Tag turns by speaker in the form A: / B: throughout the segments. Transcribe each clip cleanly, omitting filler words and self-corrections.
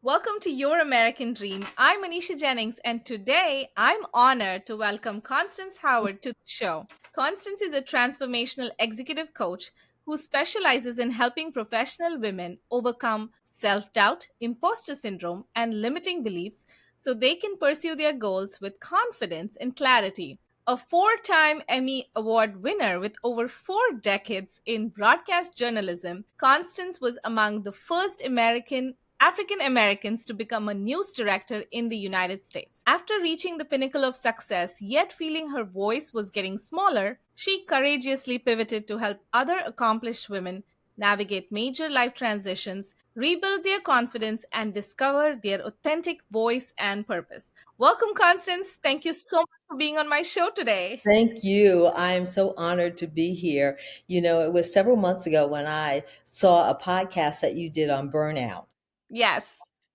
A: Welcome to Your American Dream. I'm Anisha Jennings, and today I'm honored to welcome Constance Howard to the show. Constance is a transformational executive coach who specializes in helping professional women overcome self doubt, imposter syndrome, and limiting beliefs so they can pursue their goals with confidence and clarity. A four-time Emmy Award winner with over 4 decades in broadcast journalism, Constance was among the first African Americans to become a news director in the United States. After reaching the pinnacle of success, yet feeling her voice was getting smaller, she courageously pivoted to help other accomplished women navigate major life transitions, rebuild their confidence, and discover their authentic voice and purpose. Welcome, Constance. Thank you so much for being on my show today.
B: Thank you. I am so honored to be here. It was several months ago when I saw a podcast that you did on burnout,
A: Yes.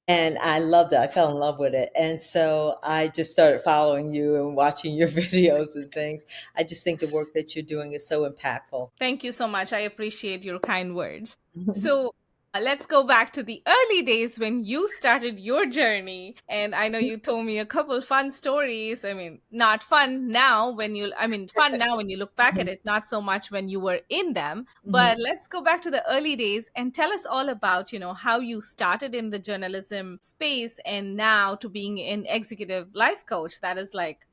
B: and I loved it. I fell in love with it. And so I just started following you and watching your videos and things. I just think the work that you're doing is so impactful.
A: Thank you so much. I appreciate your kind words. So, let's go back to the early days when you started your journey. And I know you told me a couple fun stories. I mean, not fun now fun now when you look back at it, not so much when you were in them. But let's go back to the early days and tell us all about, how you started in the journalism space and now to being an executive life coach. That is like,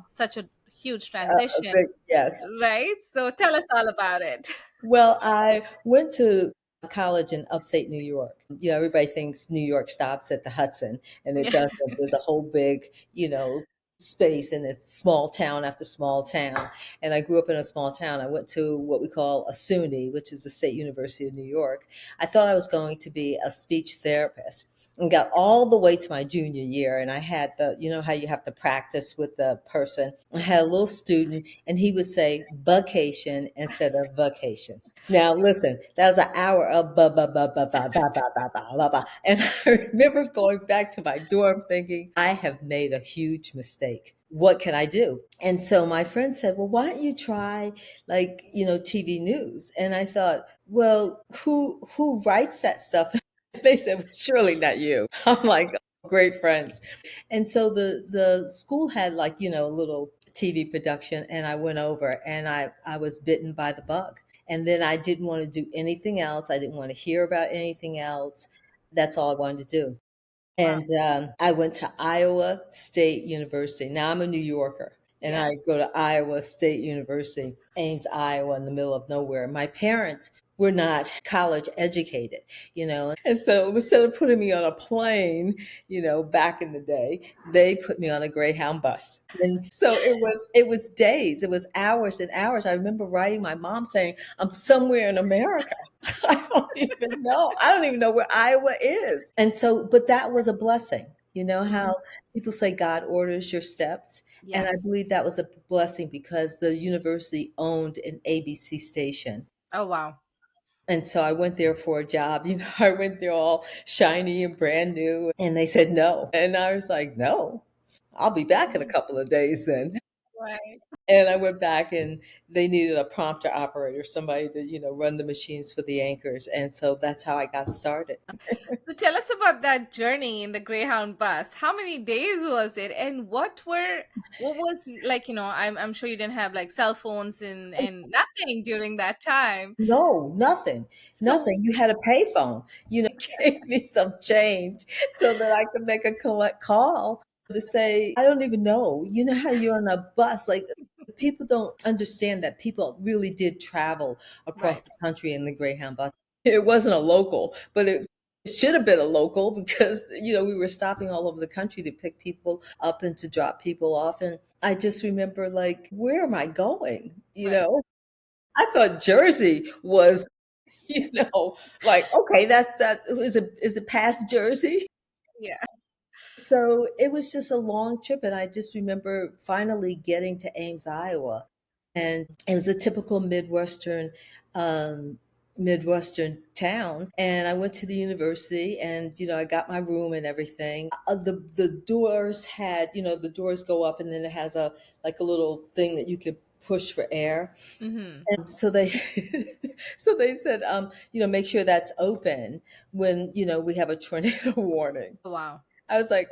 A: such a huge transition.
B: Yes.
A: Right? So tell us all about it.
B: Well, I went to college in upstate New York. Everybody thinks New York stops at the Hudson, and it
A: Yeah.
B: doesn't. There's a whole big, space, and it's small town after small town. And I grew up in a small town. I went to what we call a SUNY, which is the State University of New York. I thought I was going to be a speech therapist and got all the way to my junior year. And I had how you have to practice with the person. I had a little student, and he would say vacation instead of vacation. Now, listen, that was an hour of ba ba ba ba ba ba ba ba ba ba ba. And I remember going back to my dorm thinking, I have made a huge mistake. What can I do? And so my friend said, well, why don't you try TV news? And I thought, well, who writes that stuff? They said, well, surely not you. I'm like, oh, great friends. And so the school had a little TV production, and I went over, and I was bitten by the bug. And then I didn't want to do anything else. I didn't want to hear about anything else. That's all I wanted to do.
A: Wow.
B: And I went to Iowa State University. Now I'm a New Yorker, and I
A: Yes.
B: go to Iowa State University, Ames, Iowa, in the middle of nowhere. My parents were not college educated, and so instead of putting me on a plane, back in the day, they put me on a Greyhound bus. And so it was days, it was hours and hours. I remember writing my mom saying, I'm somewhere in America. I don't even know. I don't even know where Iowa is. And so, but that was a blessing. You know
A: Mhm.
B: how people say God orders your steps? And I
A: Yes.
B: believe that was a blessing because the university owned an ABC station.
A: Oh, wow.
B: And so I went there for a job. I went there all shiny and brand new. And they said no. And I was like, no, I'll be back in a
A: Mhm.
B: couple of days then.
A: Right.
B: And I went back, and they needed a prompter operator, somebody to, run the machines for the anchors. And so that's how I got started.
A: So tell us about that journey in the Greyhound bus. How many days was it, and what was like? I'm sure you didn't have like cell phones and nothing during that time.
B: No, nothing,
A: So
B: nothing. You had a payphone. Gave me some change so that I could make a collect call to say, I don't even know. You know how you're on a bus, like people don't understand that people really did travel
A: right,
B: across the country in the Greyhound bus. It wasn't a local, but it should have been a local because we were stopping all over the country to pick people up and to drop people off. And I just remember, like, where am I going?
A: right,
B: I thought Jersey was, like, okay, that is it past Jersey?
A: yeah.
B: So it was just a long trip, and I just remember finally getting to Ames, Iowa, and it was a typical um, Midwestern town. And I went to the university, and I got my room and everything. The doors had, the doors go up, and then it has a like a little thing that you could push for air.
A: Mm-hmm.
B: And so they so they said, make sure that's open when, we have a tornado warning.
A: Wow.
B: I was like,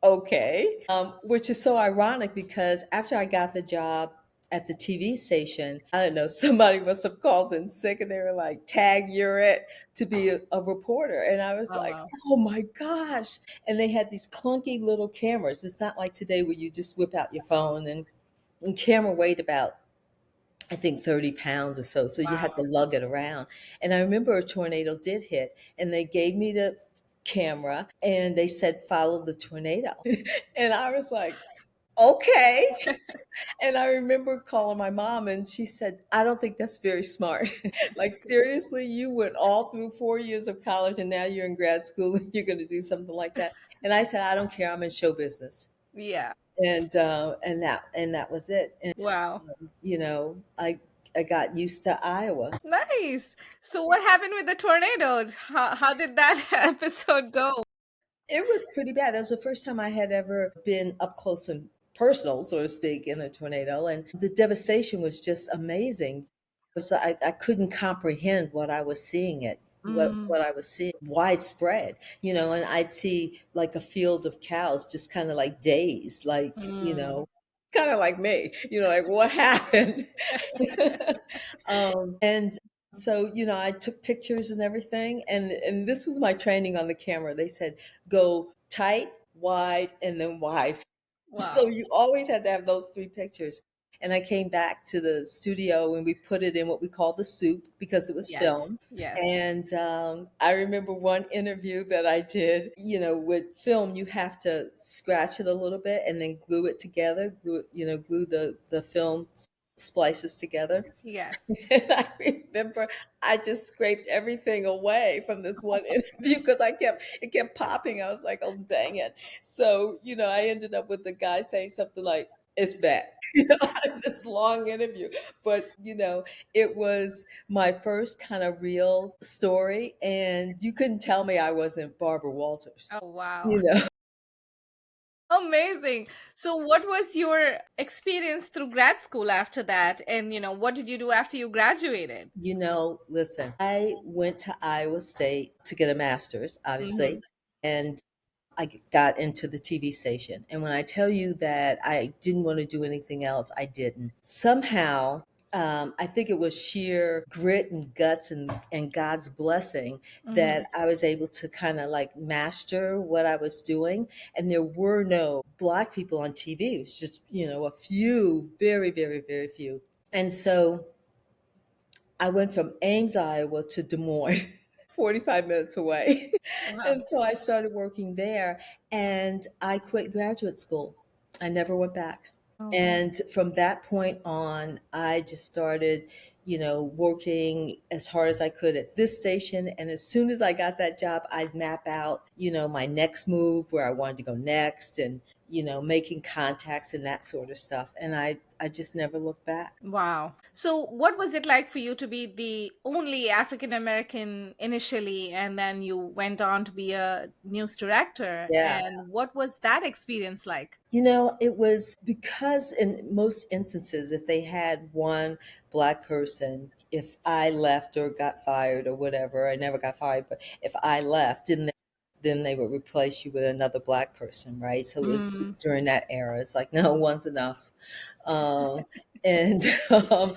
B: okay, which is so ironic because after I got the job at the TV station, I don't know, somebody must have called in sick and they were like, tag, you're it to be a reporter. And I was
A: Oh,
B: like,
A: wow.
B: oh my gosh. And they had these clunky little cameras. It's not like today where you just whip out your phone, and camera weighed about, I think, 30 pounds or so. So you had to
A: Wow.
B: lug it around. And I remember a tornado did hit, and they gave me the camera and they said, follow the tornado. And I was like, okay. And I remember calling my mom, and she said, I don't think that's very smart. Like, seriously, you went all through 4 years of college and now you're in grad school and you're going to do something like that. And I said, I don't care. I'm in show business.
A: Yeah.
B: And that was it. And
A: Wow.
B: I got used to Iowa.
A: Nice. So what happened with the tornado? How did that episode go?
B: It was pretty bad. That was the first time I had ever been up close and personal, so to speak, in a tornado. And the devastation was just amazing. So I couldn't comprehend what I was seeing
A: Mm,
B: what I was seeing widespread, and I'd see like a field of cows just kind of like dazed, like,
A: mm.
B: kind of like me, like what happened? And so, I took pictures and everything. And this was my training on the camera. They said, go tight, wide, and then wide. So
A: Wow.
B: you always had to have those three pictures. And I came back to the studio and we put it in what we call the soup because it was
A: Yes.
B: film.
A: Yes.
B: And I remember one interview that I did. With film, you have to scratch it a little bit and then glue it together, glue the film splices together.
A: Yes.
B: And I remember I just scraped everything away from this one interview because it kept popping. I was like, oh, dang it. So, I ended up with the guy saying something like, it's bad, this long interview. But, it was my first kind of real story. And you couldn't tell me I wasn't Barbara Walters,
A: Oh, wow.
B: you know.
A: Amazing. So what was your experience through grad school after that? And, what did you do after you graduated?
B: Listen, I went to Iowa State to get a master's,
A: Mm-hmm.
B: obviously. And I got into the TV station. And when I tell you that I didn't want to do anything else, I didn't. Somehow, I think it was sheer grit and guts and God's blessing
A: Mm-hmm.
B: that I was able to kind of like master what I was doing. And there were no Black people on TV. It was just, a few, very, very, very few. And so I went from Ames, Iowa to Des Moines, 45 minutes away.
A: Wow.
B: And so I started working there and I quit graduate school. I never went back.
A: Oh,
B: And from that point on, I just started, working as hard as I could at this station. And as soon as I got that job, I'd map out, my next move, where I wanted to go next, and, making contacts and that sort of stuff. And I just never looked back.
A: wow. So what was it like for you to be the only African American initially, and then you went on to be a news director?
B: Yeah.
A: And what was that experience like?
B: It was because in most instances, if they had one Black person, if I left or got fired or whatever, I never got fired, but if I left, then they would replace you with another Black person, right? So it was
A: Mm,
B: just during that era. It's like, no, one's enough. Um, and um,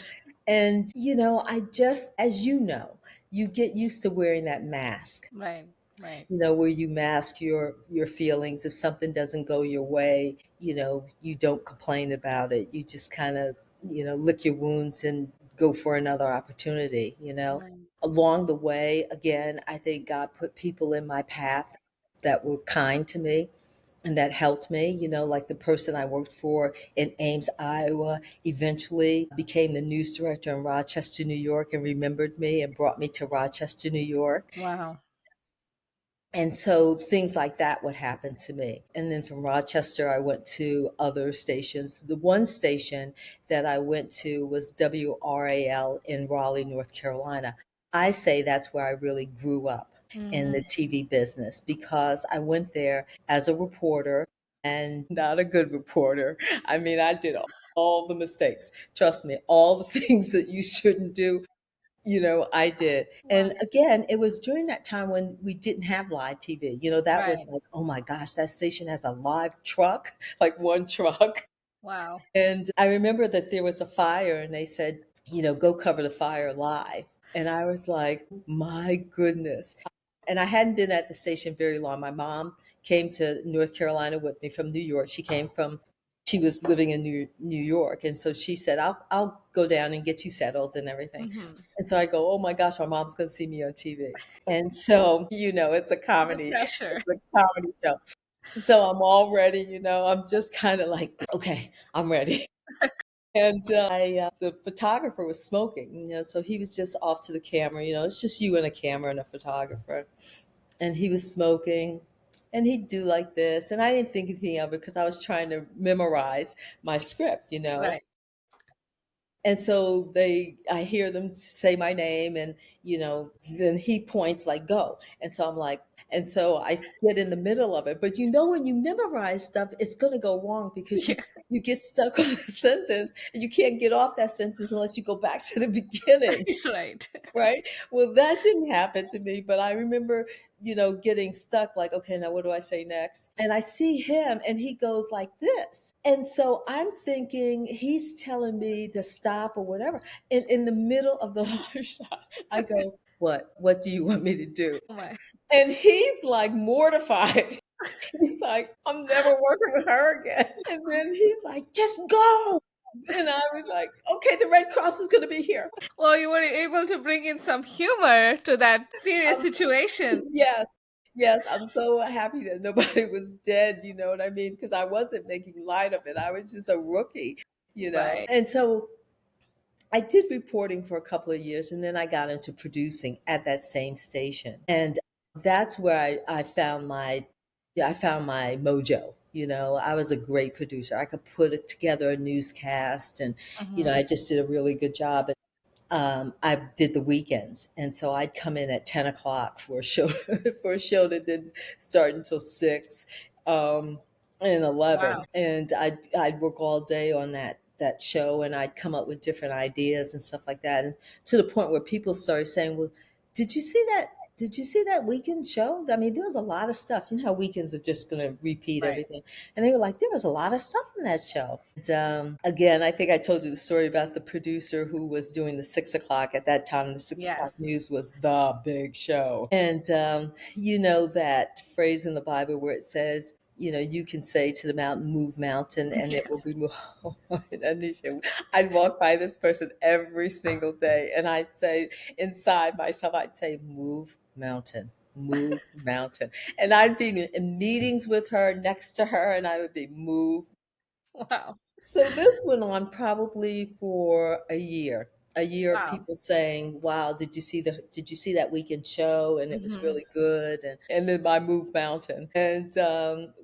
B: I just, as you get used to wearing that mask,
A: right, right,
B: where you mask your feelings. If something doesn't go your way, you don't complain about it. You just kind of, lick your wounds and go for another opportunity.
A: right.
B: Along the way, again, I think God put people in my path that were kind to me and that helped me. Like the person I worked for in Ames, Iowa, eventually became the news director in Rochester, New York, and remembered me and brought me to Rochester, New York.
A: Wow.
B: And so things like that would happen to me. And then from Rochester, I went to other stations. The one station that I went to was WRAL in Raleigh, North Carolina. I say that's where I really grew up in
A: Mm,
B: the TV business because I went there as a reporter. and not a good reporter. I mean, I did all the mistakes. Trust me, all the things that you shouldn't do, I did.
A: Wow.
B: And again, it was during that time when we didn't have live TV. That was
A: Right.
B: like, oh my gosh, that station has a live truck, like one truck.
A: Wow.
B: And I remember that there was a fire and they said, go cover the fire live. And I was like, my goodness. And I hadn't been at the station very long. My mom came to North Carolina with me from New York. She was living in New York. And so she said, I'll go down and get you settled and everything.
A: Hmm.
B: And so I go, oh my gosh, my mom's going to see me on TV. And so, it's a
A: The
B: comedy,
A: pressure.
B: it's a comedy show. So I'm all ready, I'm just kind of like, okay, I'm ready. And the photographer was smoking, so he was just off to the camera, it's just you and a camera and a photographer. And he was smoking and he'd do like this. And I didn't think anything of it because I was trying to memorize my script.
A: Right.
B: And so I hear them say my name and, then he points like go. And so I'm like, and so I get in the middle of it. But when you memorize stuff, it's going to go wrong because
A: Yeah.
B: you get stuck on a sentence and you can't get off that sentence unless you go back to the beginning.
A: Right.
B: Right? Well, that didn't happen to me, but I remember, getting stuck like, okay, now what do I say next? And I see him and he goes like this. And so I'm thinking he's telling me to stop or whatever. And in the middle of the live shot, I go, what? What do you want me to do?
A: Oh my.
B: And he's like mortified. He's like, I'm never working with her again. And then he's like, just go. And I was like, okay, the Red Cross is going to be here.
A: Well, you were able to bring in some humor to that serious
B: I'm
A: situation.
B: Yes. Yes, I'm so happy that nobody was dead, you know what I mean? Because I wasn't making light of it. I was just a rookie.
A: Right.
B: And so I did reporting for a couple of years and then I got into producing at that same station. And that's where I found my mojo. I was a great producer. I could put it together a newscast and,
A: Hmm.
B: I just did a really good job. I did the weekends, and so I'd come in at 10 o'clock for a show for a show that didn't start until 6 and 11,
A: Wow.
B: and I'd work all day on that show, and I'd come up with different ideas and stuff like that, and to the point where people started saying, "Well, did you see that?" Did you see that weekend show? I mean, there was a lot of stuff. You know how weekends are just going to repeat
A: Right.
B: everything. And they were like, there was a lot of stuff in that show. And again, I think I told you the story about the producer who was doing the 6 o'clock at that time. The 6 o'clock
A: Yes.
B: news was the big show. And you know that phrase in the Bible where it says, you can say to the mountain, move mountain, and it will
A: Yes.
B: be moved. Anisha, I'd walk by this person every single day, and I'd say inside myself, I'd say, move mountain. And I'd be in meetings with her, next to her, and I would be move.
A: Wow.
B: So this went on probably for a year. A year of
A: Wow.
B: people saying, "Wow, did you see that weekend show? And it was
A: Hmm.
B: really good." And then I moved mountain. And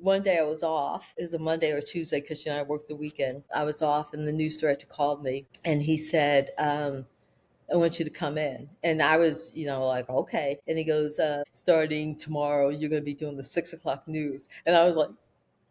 B: one day I was off. It was a Monday or Tuesday because I worked the weekend. I was off, and the news director called me, and he said, I want you to come in. And I was, like, okay. And he goes, starting tomorrow, you're going to be doing the 6 o'clock news. And I was like,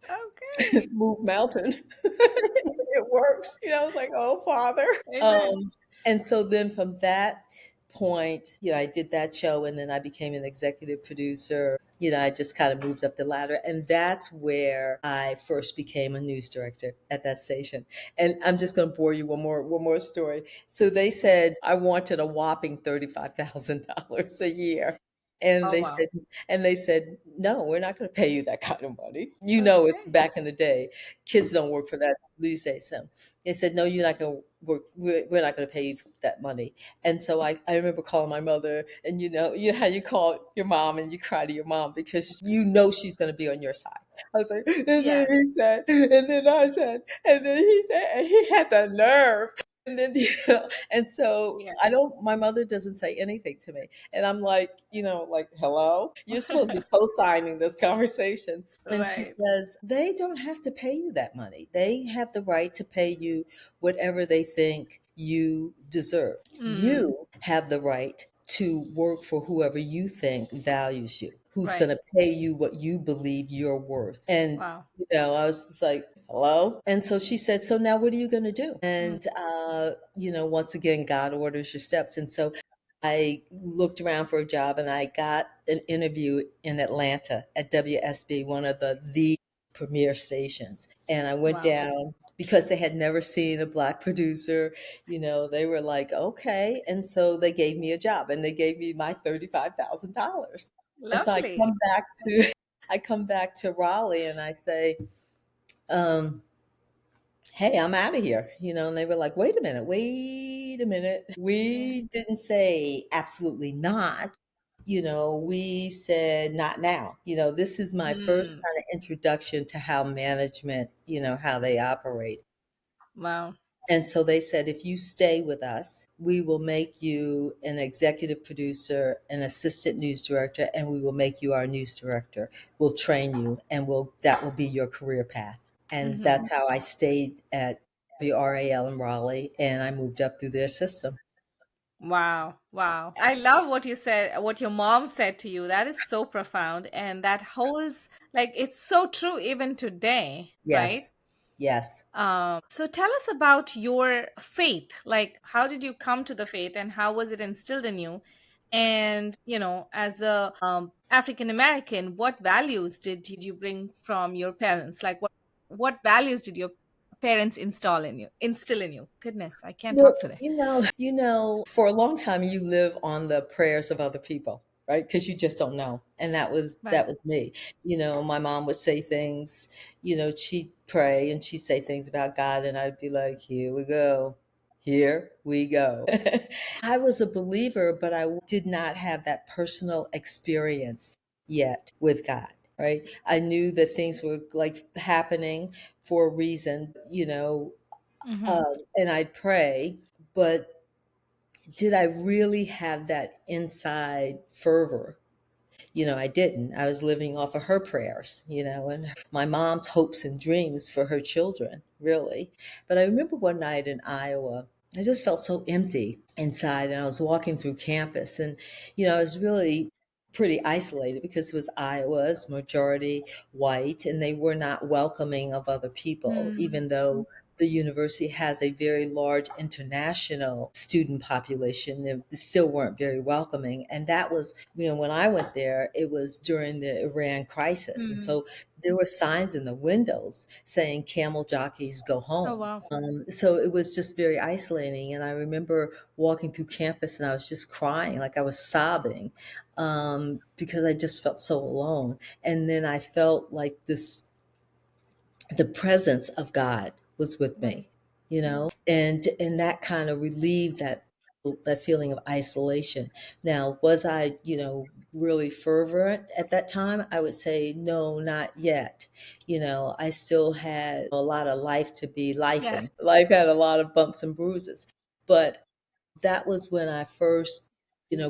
A: Okay.
B: move mountain. It works. I was like, oh, Father.
A: Amen.
B: And so then from that point, I did that show and then I became an executive producer. I just kind of moved up the ladder. And that's where I first became a news director at that station. And I'm just going to bore you one more story. So they said I wanted a whopping $35,000 a year. And
A: Oh,
B: they
A: wow.
B: said, no, we're not going to pay you that kind of money. It's
A: Okay.
B: back in the day. Kids don't work for that these days. So they said, no, you're not going to work. We're not going to pay you that money. And so I remember calling my mother, and how you call your mom and you cry to your mom because she's going to be on your side. I was like, and then
A: Yes.
B: he said, and then I said, and then he said, and he had the nerve. And then, and so
A: Yeah.
B: my mother doesn't say anything to me. And I'm like, like, hello, you're supposed to be co-signing this conversation. And she
A: Right.
B: says, they don't have to pay you that money. They have the right to pay you whatever they think you deserve.
A: Mm.
B: You have the right to work for whoever you think values you, who's going
A: Right.
B: to pay you what you believe you're worth. And,
A: Wow.
B: I was just like, hello? And so she said, so now what are you going to do?
A: Mm.
B: And, once again, God orders your steps. And so I looked around for a job and I got an interview in Atlanta at WSB, one of the premier stations. And I went
A: Wow.
B: down because they had never seen a black producer. They were like, okay. And so they gave me a job and they gave me my $35,000. And so I
A: Lovely.
B: come back to I come back to Raleigh and I say, um, hey, I'm out of here, and they were like, wait a minute.
A: Yeah.
B: We didn't say absolutely not. We said not now. This is my first
A: Mm.
B: kind of introduction to how management, how they operate.
A: Wow.
B: And so they said, if you stay with us, we will make you an executive producer, an assistant news director, and we will make you our news director. We'll train you and that will be your career path. And
A: Hmm.
B: that's how I stayed at WRAL in Raleigh and I moved up through their system.
A: Wow. Wow. I love what you said, what your mom said to you. That is so profound. And that holds, like, it's so true even today, right?
B: Yes. Yes.
A: So tell us about your faith. Like, how did you come to the faith and how was it instilled in you? And, as a African American, what values did you bring from your parents? Like, what values did your parents instill in you? Goodness, I can't
B: Well,
A: talk today.
B: for a long time you live on the prayers of other people, right? Because you just don't know. And that
A: Right.
B: was me. My mom would say things, she'd pray and she'd say things about God, and I'd be like, here we go. Here we go. I was a believer, but I did not have that personal experience yet with God, right? I knew that things were like happening for a reason,
A: Mm-hmm.
B: and I'd pray, but did I really have that inside fervor? I didn't. I was living off of her prayers, and my mom's hopes and dreams for her children, really. But I remember one night in Iowa, I just felt so empty inside, and I was walking through campus, and I was really pretty isolated because it was Iowa's majority white, and they were not welcoming of other people,
A: Mm.
B: even though the university has a very large international student population. They still weren't very welcoming, and that was, when I went there, it was during the Iran crisis, and
A: Mm.
B: so there were signs in the windows saying "Camel jockeys go
A: Oh,
B: home."
A: wow.
B: So it was just very isolating. And I remember walking through campus and I was just crying, like I was sobbing, because I just felt so alone. And then I felt like the presence of God was with
A: Right.
B: me, and that kind of relieved that feeling of isolation. Now, was I, really fervent at that time? I would say no, not yet. I still had a lot of life to be
A: Yes.
B: lifing. Life had a lot of bumps and bruises, but that was when I first,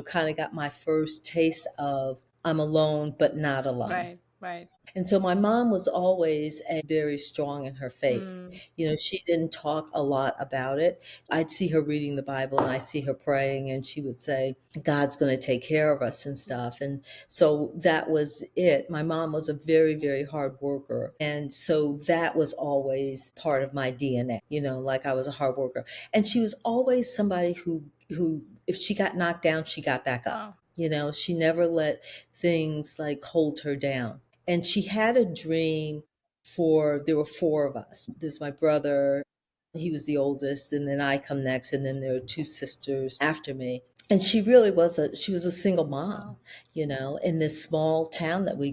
B: kind of got my first taste of I'm alone, but not alone.
A: Right. Right.
B: And so my mom was always very strong in her faith.
A: Mm.
B: She didn't talk a lot about it. I'd see her reading the Bible and I see her praying and she would say, God's going to take care of us and stuff. And so that was it. My mom was a very, very hard worker. And so that was always part of my DNA, like I was a hard worker. And she was always somebody who, if she got knocked down, she got back up.
A: Wow.
B: She never let things like hold her down. And she had a dream there were four of us. There's my brother, he was the oldest, and then I come next, and then there are two sisters after me. And she was a single mom,
A: Wow.
B: in this small town that I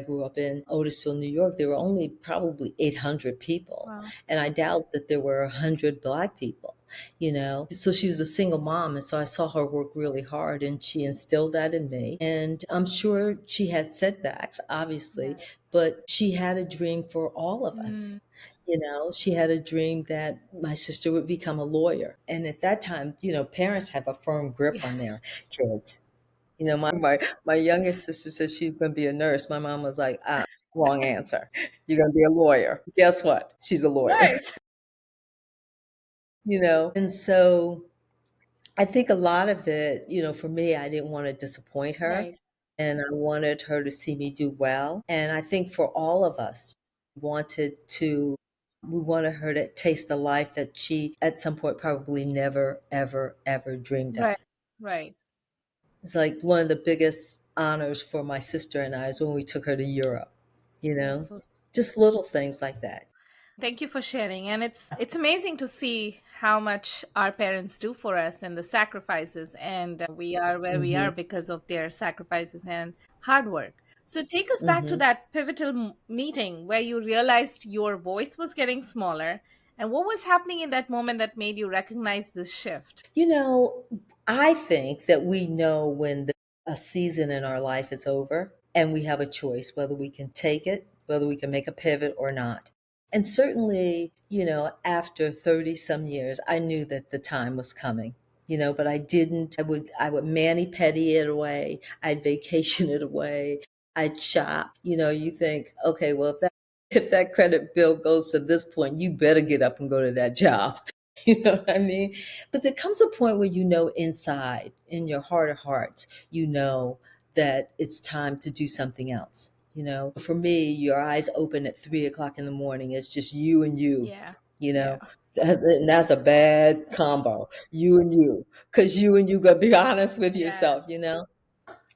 B: grew up in, Otisville, New York. There were only probably 800 people.
A: Wow.
B: And I doubt that there were 100 Black people. So she was a single mom, and so I saw her work really hard, and she instilled that in me. And I'm sure she had setbacks, obviously,
A: Yes.
B: but she had a dream for all of us.
A: Mm.
B: She had a dream that my sister would become a lawyer. And at that time, parents have a firm grip on
A: Yes.
B: their kids. My youngest sister said she's going to be a nurse. My mom was like, wrong answer. You're going to be a lawyer. Guess what? She's a lawyer.
A: Right.
B: And so I think a lot of it, for me, I didn't want to disappoint her.
A: Right.
B: and I wanted her to see me do well. And I think for all of us, wanted to we wanted her to taste the life that she at some point probably never, ever, ever dreamed
A: Right.
B: of.
A: Right.
B: It's like one of the biggest honors for my sister and I is when we took her to Europe, you
A: That's
B: know,
A: so.
B: just little things like that.
A: Thank you for sharing. And it's amazing to see how much our parents do for us and the sacrifices, and we are where we are
B: Hmm.
A: because of their sacrifices and hard work. So take us back to
B: Hmm.
A: that pivotal meeting where you realized your voice was getting smaller, and what was happening in that moment that made you recognize this shift?
B: You know, I think that we know when a season in our life is over and we have a choice whether we can take it, whether we can make a pivot or not. And certainly, after 30 some years, I knew that the time was coming. But I didn't. I would mani petty it away. I'd vacation it away. I'd shop. You think, okay, well, if that credit bill goes to this point, you better get up and go to that job. You know what I mean? But there comes a point where inside, in your heart of hearts, that it's time to do something else. For me, your eyes open at 3 o'clock in the morning. It's just you and you,
A: Yeah.
B: you
A: Yeah.
B: know. And that's a bad combo, you and you, because you and you gonna be honest with
A: Yes.
B: yourself.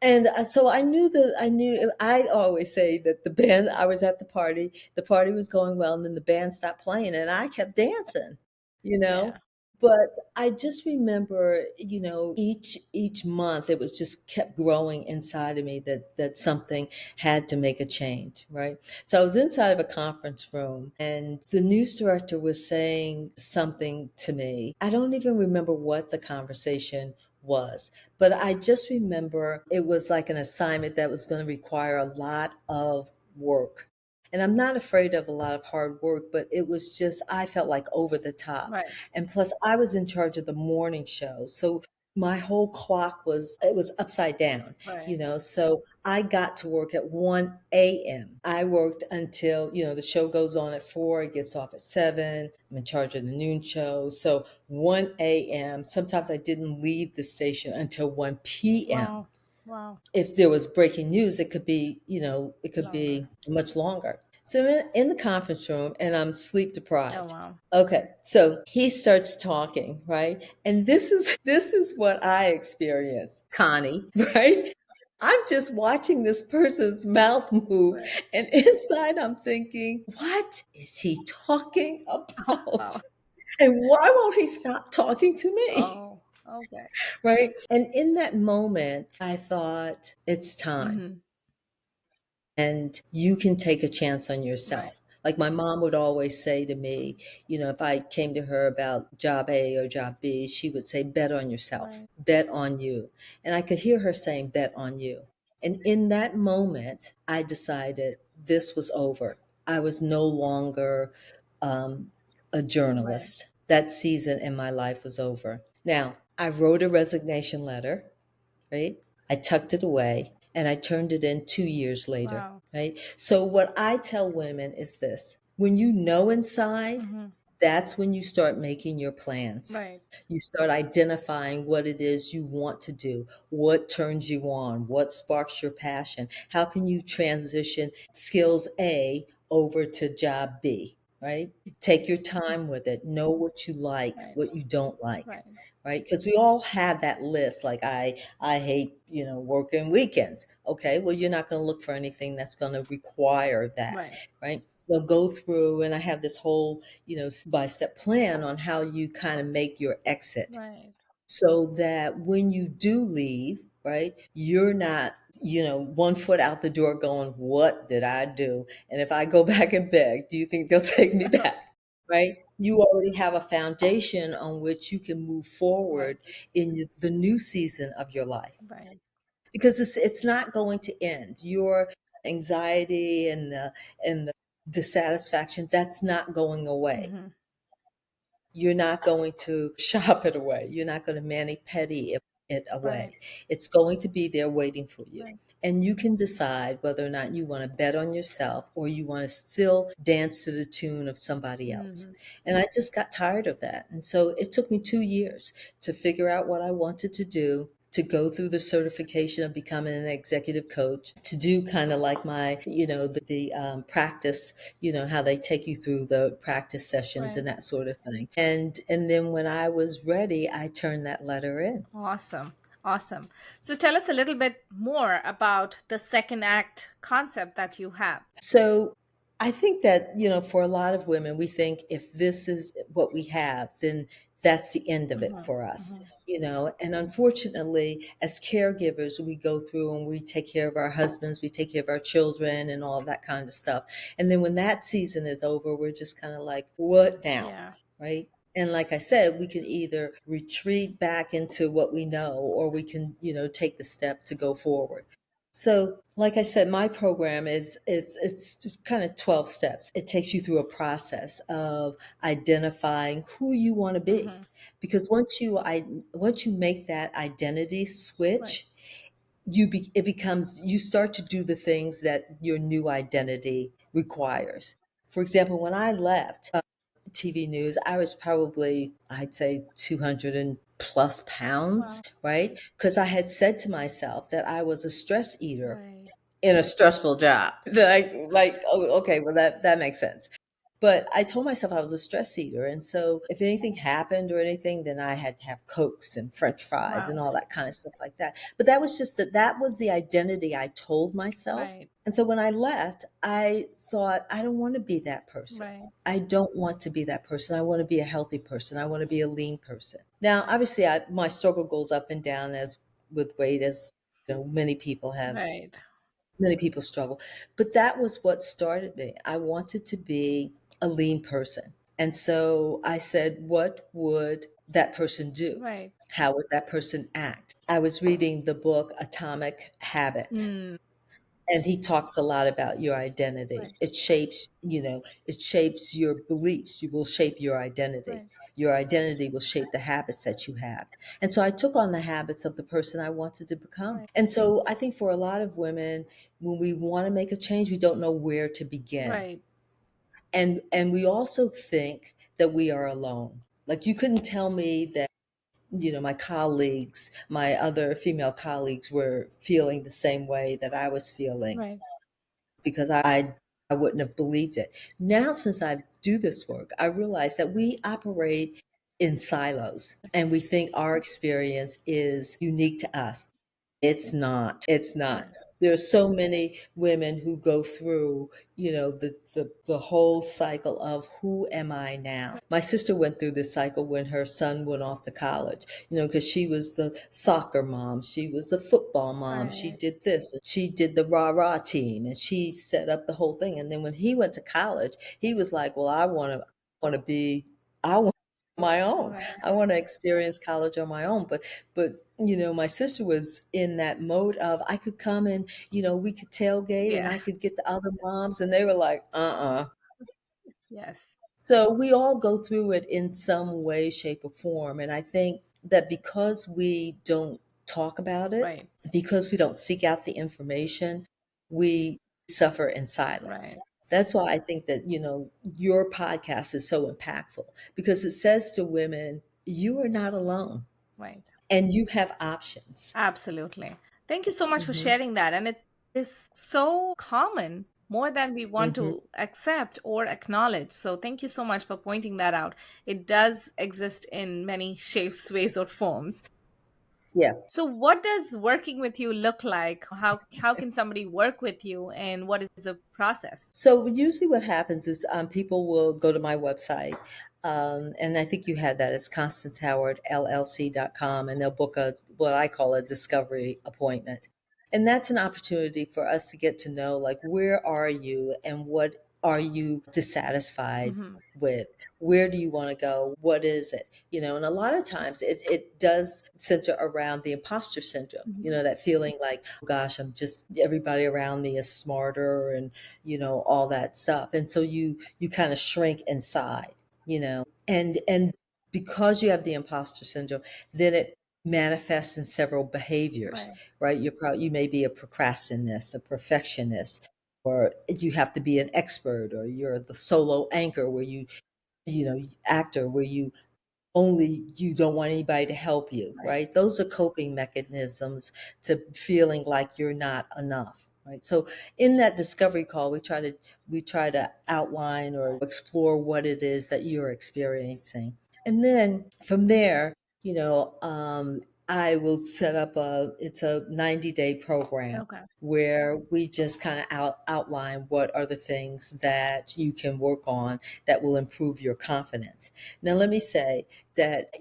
B: And so I always say that I was at the party was going well, and then the band stopped playing, and I kept dancing, you know.
A: Yeah.
B: But I just remember, each month it was just kept growing inside of me that something had to make a change, right? So I was inside of a conference room, and the news director was saying something to me. I don't even remember what the conversation was, but I just remember it was like an assignment that was going to require a lot of work. And I'm not afraid of a lot of hard work, but it was just, I felt like over the top.
A: Right.
B: And plus, I was in charge of the morning show. So my whole clock it was upside down,
A: Right.
B: So I got to work at 1 a.m. I worked until, the show goes on at 4, it gets off at 7. I'm in charge of the noon show. So 1 a.m. Sometimes I didn't leave the station until 1 p.m.
A: Wow. Wow.
B: If there was breaking news, it could be
A: Longer.
B: much longer. So in the conference room, and I'm sleep
A: Oh,
B: deprived.
A: wow.
B: Okay, so he starts talking, right? And this is what I experienced, Connie, right? I'm just watching this person's mouth move,
A: Right.
B: and inside I'm thinking, what is he talking
A: Oh,
B: about?
A: wow.
B: And why won't he stop talking to me?
A: Oh, okay.
B: Right? And in that moment, I thought, it's time.
A: Mm-hmm.
B: And you can take a chance on
A: Right.
B: yourself. Like my mom would always say to me, if I came to her about job A or job B, she would say, bet on yourself,
A: Right.
B: bet on you. And I could hear her saying, bet on you. And in that moment, I decided this was over. I was no longer um, a
A: Right.
B: journalist. That season in my life was over. Now, I wrote a resignation letter, right? I tucked it away and I turned it in 2 years later,
A: Wow.
B: right? So, what I tell women is this: when you know inside,
A: Mm-hmm.
B: that's when you start making your plans.
A: Right.
B: You start identifying what it is you want to do, what turns you on, what sparks your passion. How can you transition skills A over to job B, right? Take your time with it. Know what you like,
A: Right.
B: what you don't like,
A: Right.
B: right? Because we all have that list. Like I hate, working weekends. Okay, well, you're not going to look for anything that's going to require that,
A: Right.
B: right? We'll go through, and I have this whole, step by step plan on how you kind of make your exit
A: Right.
B: so that when you do leave, right, you're not, 1 foot out the door going, what did I do? And if I go back and beg, do you think they'll take me back? Right? You already have a foundation on which you can move
A: Right.
B: forward in the new season of your life
A: Right.
B: because it's not going to end. Your anxiety and the dissatisfaction, that's not going away.
A: Mm-hmm.
B: You're not going to shop it away. You're not going to mani petty it
A: Right.
B: away. It's going to be there waiting for you.
A: Right.
B: And you can decide whether or not you want to bet on yourself or you want to still dance to the tune of somebody else.
A: Mm-hmm.
B: And I just got tired of that. And so it took me 2 years to figure out what I wanted to do, to go through the certification of becoming an executive coach, to do kind of like my, the practice, how they take you through the practice sessions
A: Right.
B: and that sort of thing. And then when I was ready, I turned that letter in.
A: Awesome. Awesome. So tell us a little bit more about the second act concept that you have.
B: So I think that, for a lot of women, we think if this is what we have, then that's the end of it
A: Hmm.
B: for us,
A: Hmm.
B: And unfortunately, as caregivers, we go through and we take care of our husbands, we take care of our children and all that kind of stuff. And then when that season is over, we're just kind of like, what now?
A: Yeah.
B: Right. And like I said, we can either retreat back into what we know, or we can, take the step to go forward. So, like I said, my program is it's kind of 12 steps. It takes you through a process of identifying who you want to be.
A: Hmm.
B: Because once you make that identity
A: Right.
B: switch, it becomes, you start to do the things that your new identity requires. For example, when I left TV news, I was probably, I'd say, 200 and plus pounds,
A: Wow.
B: right? Because I had said to myself that I was a stress eater
A: Right.
B: in a stressful job. That I like, oh, okay, well that makes sense. But I told myself I was a stress eater. And so if anything happened or anything, then I had to have Cokes and French fries and
A: Wow.
B: all that kind of stuff like that. But that was just that was the identity I told myself.
A: Right.
B: And so when I left, I thought, I don't want to be that person.
A: Right.
B: I don't want to be that person. I want to be a healthy person. I want to be a lean person. Now, obviously, my struggle goes up and down as with weight, as
A: Right.
B: many people struggle. But that was what started me. I wanted to be a lean person. And so I said, what would that person do?
A: Right.
B: How would that person act? I was reading the book Atomic Habits,
A: Mm.
B: and he talks a lot about your identity.
A: Right.
B: It shapes your beliefs. You will shape your identity.
A: Right.
B: Your identity will shape the habits that you have. And so I took on the habits of the person I wanted to become.
A: Right.
B: And so I think for a lot of women, when we want to make a change, we don't know where to begin.
A: Right.
B: And we also think that we are alone. Like, you couldn't tell me that, my colleagues, my other female colleagues, were feeling the same way that I was feeling,
A: Right.
B: because I wouldn't have believed it. Now, since I do this work, I realize that we operate in silos and we think our experience is unique to us. It's not. It's not.
A: Yes.
B: There are so many women who go through, the whole cycle of, who am I now?
A: Right.
B: My sister went through this cycle when her son went off to college, because she was the soccer mom, she was a football mom, she
A: Right.
B: did this, and she did the rah-rah team, and she set up the whole thing. And then when he went to college, he was like, well, I want my own.
A: Right.
B: I want to experience college on my own. But my sister was in that mode of, I could come and, we could tailgate and
A: Yeah.
B: I could get the other moms, and they were like, uh-uh.
A: Yes.
B: So we all go through it in some way, shape, or form. And I think that because we don't talk about it,
A: Right.
B: because we don't seek out the information, we suffer in silence.
A: Right.
B: That's why I think that, your podcast is so impactful, because it says to women, you are not alone
A: Right.
B: and you have options.
A: Absolutely. Thank you so much for
B: Hmm.
A: sharing that. And it is so common, more than we want
B: Hmm.
A: to accept or acknowledge. So thank you so much for pointing that out. It does exist in many shapes, ways, or forms.
B: Yes.
A: So what does working with you look like? How can somebody work with you, and what is the process?
B: So usually what happens is, people will go to my website, and I think you had that. It's ConstanceHowardLLC.com, and they'll book what I call a discovery appointment. And that's an opportunity for us to get to know, like, where are you and what are you dissatisfied
A: Hmm.
B: with? Where do you want to go? What is it? And a lot of times it does center around the imposter syndrome,
A: Hmm.
B: that feeling like, oh gosh, everybody around me is smarter, and all that stuff. And so you kind of shrink inside, and because you have the imposter syndrome, then it manifests in several behaviors,
A: Right.
B: right? You may be a procrastinist, a perfectionist, or you have to be an expert, or you're the solo anchor, where actor, where you only you don't want anybody to help you,
A: Right.
B: right? Those are coping mechanisms to feeling like you're not enough, right? So in that discovery call, we try to outline or explore what it is that you're experiencing. And then from there, you know, I will set up it's a 90-day program
A: Okay.
B: where we just kind of outline what are the things that you can work on that will improve your confidence. Now, let me say that,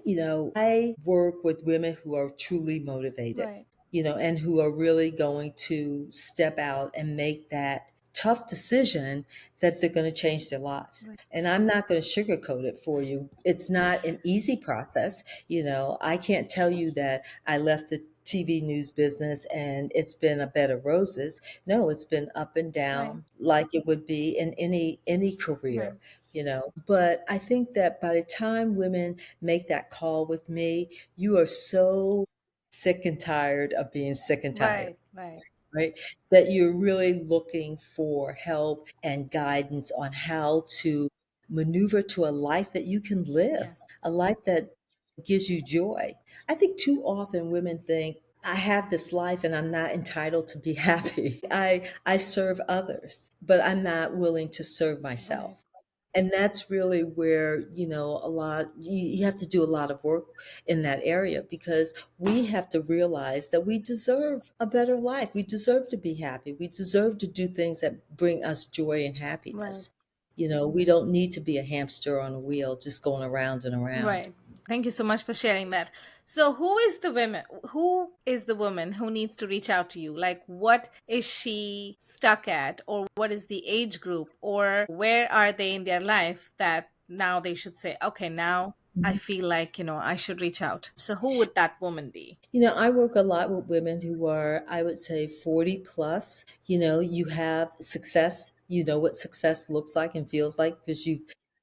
B: I work with women who are truly motivated,
A: Right.
B: and who are really going to step out and make that tough decision that they're going to change their lives.
A: Right.
B: And I'm not going to sugarcoat it for you. It's not an easy process. I can't tell you that I left the TV news business and it's been a bed of roses. No, it's been up and
A: Right.
B: down like it would be in any career,
A: Right.
B: But I think that by the time women make that call with me, you are so sick and tired of being sick and tired,
A: Right. Right.
B: right? That you're really looking for help and guidance on how to maneuver to a life that you can live,
A: Yes.
B: a life that gives you joy. I think too often women think, I have this life and I'm not entitled to be happy. I serve others, but I'm not willing to serve
A: Right.
B: myself. And that's really where, you have to do a lot of work in that area, because we have to realize that we deserve a better life. We deserve to be happy. We deserve to do things that bring us joy and
A: Right.
B: happiness. We don't need to be a hamster on a wheel just going around and around.
A: Right. Thank you so much for sharing that. So, who is the woman who needs to reach out to you? Like, what is she stuck at, or what is the age group, or where are they in their life that now they should say, okay, now I feel like, I should reach out. So, who would that woman be?
B: I work a lot with women who are, I would say, 40 plus. You have success, you know what success looks like and feels like, because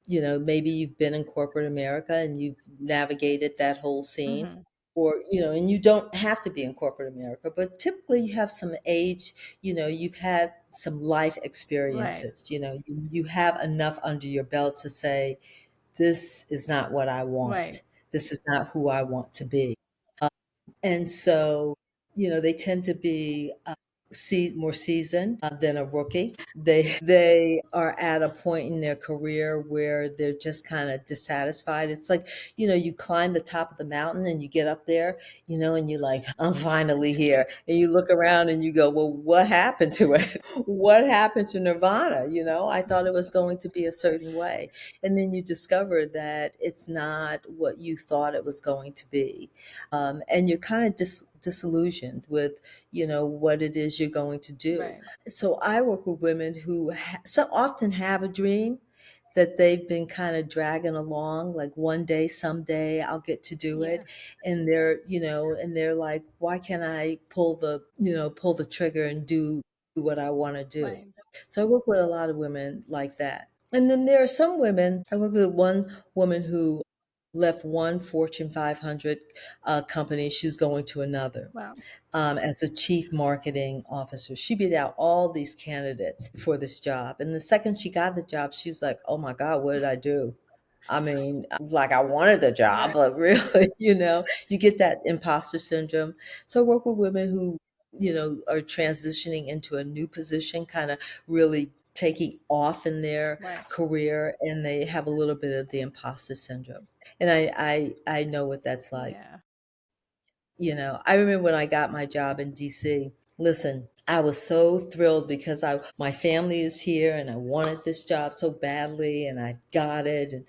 B: maybe you've been in corporate America and you've navigated that whole scene.
A: Mm-hmm.
B: Or, and you don't have to be in corporate America, but typically you have some age, you've had some life
A: Right.
B: experiences, you have enough under your belt to say, this is not what I
A: Right.
B: want. This is not who I want to be. And so, they tend to be more seasoned than a rookie. They are at a point in their career where they're just kind of dissatisfied. It's like, you climb the top of the mountain and you get up there, and you're like, I'm finally here. And you look around and you go, well, what happened to it? What happened to Nirvana? I thought it was going to be a certain way. And then you discover that it's not what you thought it was going to be. And you're kind of disillusioned with, what it is you're going to do.
A: Right.
B: So I work with women who so often have a dream that they've been kind of dragging along, like one day, someday I'll get to do it.
A: Yes.
B: And they're like, why can't I pull the trigger and do what I want to do?
A: Right.
B: So I work with a lot of women like that. And then there are some women, I work with one woman who left one Fortune 500 company. She was going to another
A: Wow.
B: as a chief marketing officer. She beat out all these candidates for this job. And the second she got the job, she was like, oh my God, what did I do? I mean, like, I wanted the job,
A: Right.
B: but really, you get that imposter syndrome. So I work with women who, are transitioning into a new position, kind of really taking off in their
A: Right.
B: career, and they have a little bit of the imposter syndrome. And I know what that's like.
A: Yeah.
B: I remember when I got my job in DC. Listen, I was so thrilled because my family is here and I wanted this job so badly and I got it. And,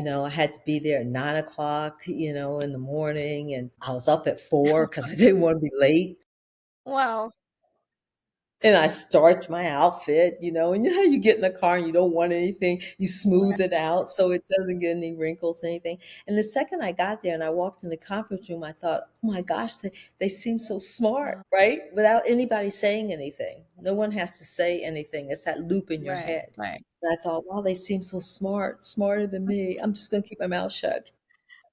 B: I had to be there at 9 o'clock, in the morning. And I was up at 4 because I didn't want to be late.
A: Wow.
B: And I starched my outfit, and you know how you get in the car and you don't want anything, you smooth it out so it doesn't get any wrinkles or anything. And the second I got there and I walked in the conference room, I thought, oh my gosh, they seem so smart,
A: Wow.
B: right? Without anybody saying anything. No one has to say anything. It's that loop in your
A: Right.
B: head.
A: Right.
B: And I thought, wow, they seem so smart, smarter than me. I'm just going to keep my mouth shut.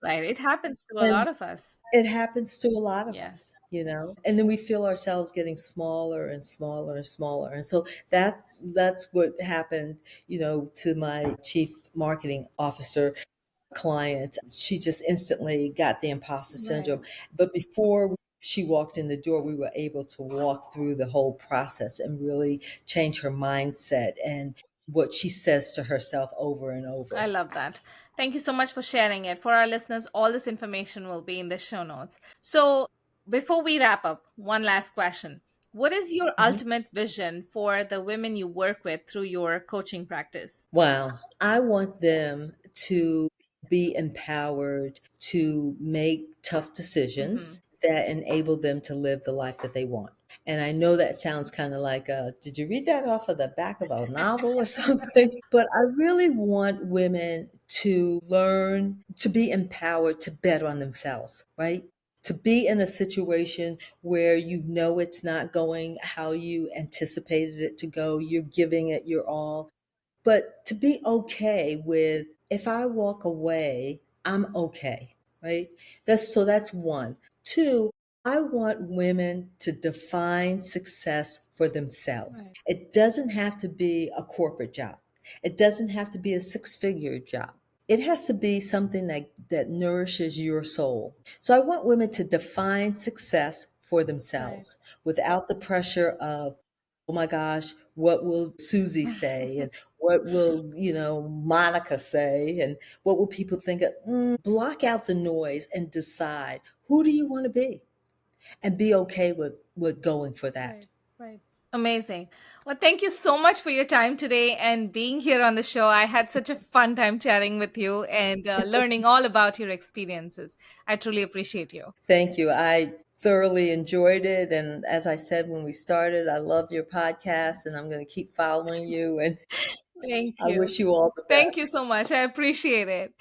A: Right. It happens to a
B: And
A: lot of us.
B: it happens to a lot of
A: Yes.
B: us, and then we feel ourselves getting smaller and smaller and smaller. And so that's what happened, to my chief marketing officer. client, she just instantly got the imposter
A: Right.
B: syndrome. But before she walked in the door, we were able to walk through the whole process and really change her mindset and what she says to herself over and
A: I
B: over.
A: love that. Thank you so much for sharing it. For our listeners, all this information will be in the show notes. So, before we wrap up, one last question. What is your
B: Mhm.
A: ultimate vision for the women you work with through your coaching practice?
B: Wow. I want them to be empowered to make tough
A: Hmm.
B: decisions that enable them to live the life that they want. And I know that sounds kind of like, did you read that off of the back of a novel or something? But I really want women to learn to be empowered to bet on themselves, right? To be in a situation where you know it's not going how you anticipated it to go, you're giving it your all, but to be okay with, if I walk away, I'm okay, right? That's one. Two, I want women to define success for themselves.
A: Right,
B: It doesn't have to be a corporate job. It doesn't have to be a six-figure job. It has to be something that nourishes your soul. So I want women to define success for
A: right.
B: themselves without the pressure of, oh my gosh, what will Susie say? And what will, Monica say? And what will people think of? Block out the noise and decide, who do you want to be? And be okay with going for that.
A: Right, right. Amazing. Well, thank you so much for your time today and being here on the show. I had such a fun time chatting with you and learning all about your experiences. I truly appreciate you.
B: Thank you. I thoroughly enjoyed it. And as I said when we started, I love your podcast and I'm going to keep following you. And
A: Thank
B: I
A: you.
B: wish you all the
A: Thank you
B: best.
A: so much. I appreciate it.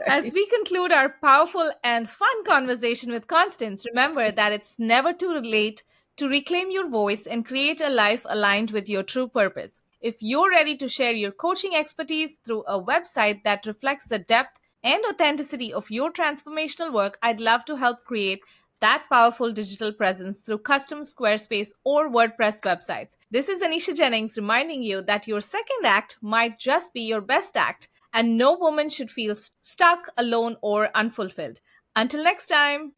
A: As
B: Okay.
A: we conclude our powerful and fun conversation with Constance, remember that it's never too late to reclaim your voice and create a life aligned with your true purpose. If you're ready to share your coaching expertise through a website that reflects the depth and authenticity of your transformational work, I'd love to help create that powerful digital presence through custom Squarespace or WordPress websites. This is Anisha Jennings reminding you that your second act might just be your best act, and no woman should feel stuck, alone, or unfulfilled. Until next time.